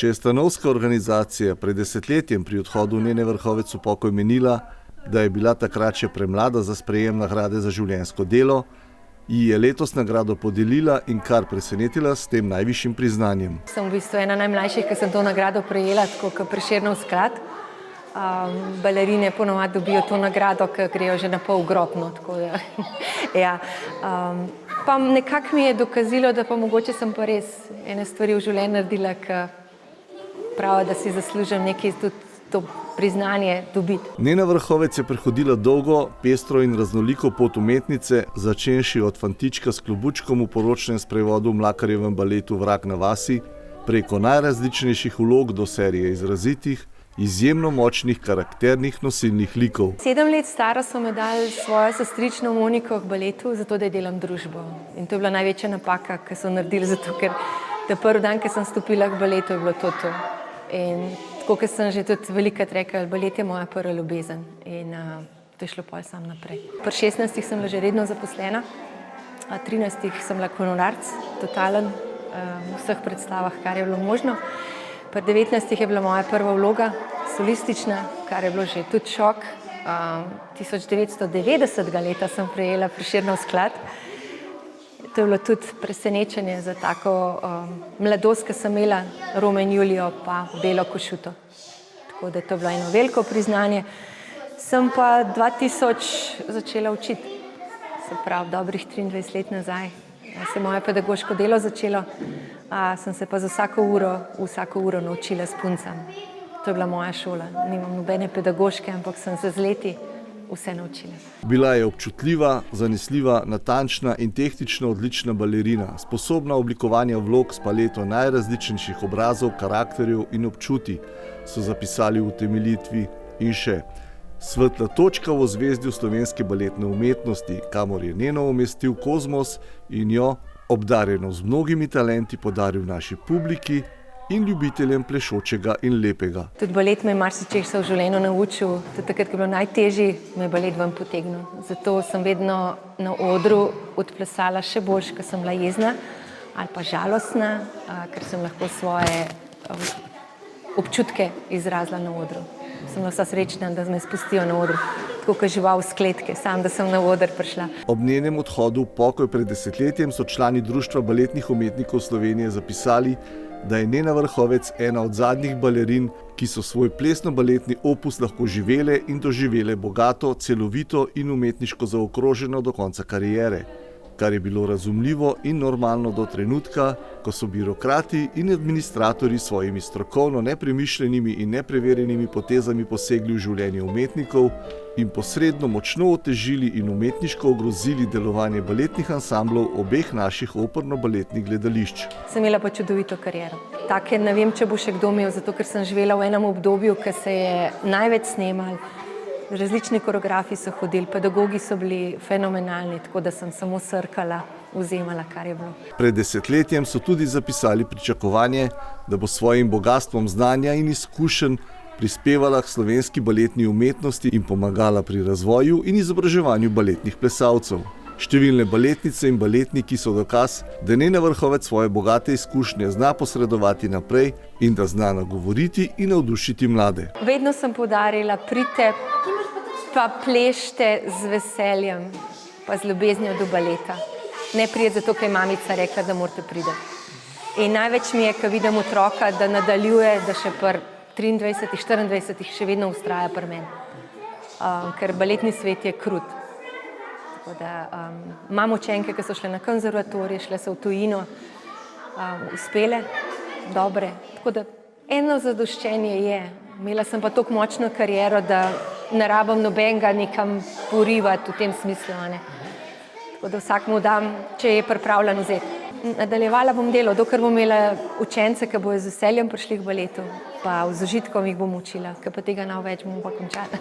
Če je stanovska organizacija pred desetletjem pri odhodu Nene Vrhovec v pokoj menila, da je bila takrat še premlada za sprejem nagrade za življenjsko delo, ji je letos nagrado podelila in kar presenetila s tem najvišjim priznanjem. Sem v bistvu ena najmlajših, ki sem to nagrado prejela, tako kot Prešernov sklad. Balerine ponovadi dobijo to nagrado, ki grejo že na pol grobno. Ja. Pa nekako mi je dokazilo, da pa mogoče sem pa res ene stvari v življenju naredila, ki pravi, da si zaslužim nekaj tudi to priznanje dobiti. Nena Vrhovec je prehodila dolgo, pestro in raznoliko pot umetnice, začenši od fantička s klobučkom v poročnem sprevodu v Mlakarjevem baletu Vrag na vasi, preko najrazličnejših vlog do serije izrazitih, izjemno močnih, karakternih, nosilnih likov. 7 let stara so me dali svojo sestrično Moniko k baletu, zato da delam družbo. In to je bila največja napaka, ki so naredili, zato ker ta prvi dan, ko sem stopila k baletu, je bilo to. In tako, kot sem že tudi velikokrat rekla, balet je moja prva ljubezen in to je šlo pol sam naprej. Pri 16 sem bila že redno zaposlena, 13 sem bila honorarc, totalen, v vseh predstavah, kar je bilo možno. Pri 19 je bila moja prva vloga, solistična, kar je bilo že tudi šok. 1990. leta sem prejela Prešernov sklad. To je bilo tudi presenečenje za tako mladost, ki sem imela Romeo in Julijo pa Belo košuto. Tako da to je bilo eno veliko priznanje. Sem pa 2000 začela učiti, se pravi dobrih 23 let nazaj. Se je moje pedagoško delo začelo, sem se pa za vsako uro naučila s puncami. To je bila moja šola. Nimam nobene pedagoške, ampak sem se z leti vse naučila. Bila je občutljiva, zanesljiva, natančna in tehnično odlična balerina, sposobna oblikovanja vlog s paleto najrazličnejših obrazov, karakterjev in občutij, so zapisali v utemeljitvi in še. Svetla točka v ozvezdju slovenske baletne umetnosti, kamor je Neno umestil kozmos in jo, obdarjeno z mnogimi talenti, podaril naši publiki in ljubiteljem plešočega in lepega. Tudi balet me je marsičesa v življenju naučil. Tudi takrat, ko je bilo najtežje, me je balet ven potegnil. Zato sem vedno na odru odplesala še boljš, ker sem bila jezna ali pa žalostna, ker sem lahko svoje občutke izrazila na odru. Sem bila vsa srečna, da me spustijo na odru, tako kot žival z kletke, sam da sem na oder prišla. Ob njenem odhodu v pokoj pred desetletjem so člani Društva baletnih umetnikov Slovenije zapisali, da je Nena Vrhovec ena od zadnjih balerin, ki so svoj plesno-baletni opus lahko živele in doživele bogato, celovito in umetniško zaokroženo do konca kariere, kar je bilo razumljivo in normalno do trenutka, ko so birokrati in administratorji s svojimi strokovno nepremišljenimi in nepreverjenimi potezami posegli v življenje umetnikov in posredno močno otežili in umetniško ogrozili delovanje baletnih ansamblov obeh naših operno-baletnih gledališč. Sem imela pa čudovito kariero. Take ne vem, če bo še kdo imel, zato ker sem živela v enem obdobju, ko se je največ snemal. Različni koreografi so hodili, pedagogi so bili fenomenalni, tako da sem samo srkala, vzemala, kar je bilo. Pred desetletjem so tudi zapisali pričakovanje, da bo svojim bogastvom znanja in izkušenj prispevala k slovenski baletni umetnosti in pomagala pri razvoju in izobraževanju baletnih plesalcev. Številne baletnice in baletniki so dokaz, da Nena Vrhovec svoje bogate izkušnje zna posredovati naprej in da zna nagovoriti in navdušiti mlade. Vedno sem poudarila, pridite pa plešte z veseljem, pa z ljubeznijo do baleta. Ne pride zato, ker je mamica rekla, da morate priti. In največ mi je, ko vidim otroka, da nadaljuje, da še pri 23, 24 še vedno vztraja pri meni. Ker baletni svet je krut. Tako da imam učenke, ki so šle na konzervatorije, šle so v tujino, uspele, dobre. Tako da eno zadoščenje je. Imela sem pa tako močno kariero, da ne rabim nobenega nekam porivati v tem smislu. Tako da vsakmu dam, če je pripravljen vzeti. Nadaljevala bom delo, dokler bom imela učence, ki bojo z veseljem prišli k baletu, pa z užitkom jih bom učila, ker pa tega ne več, bomo pa končali.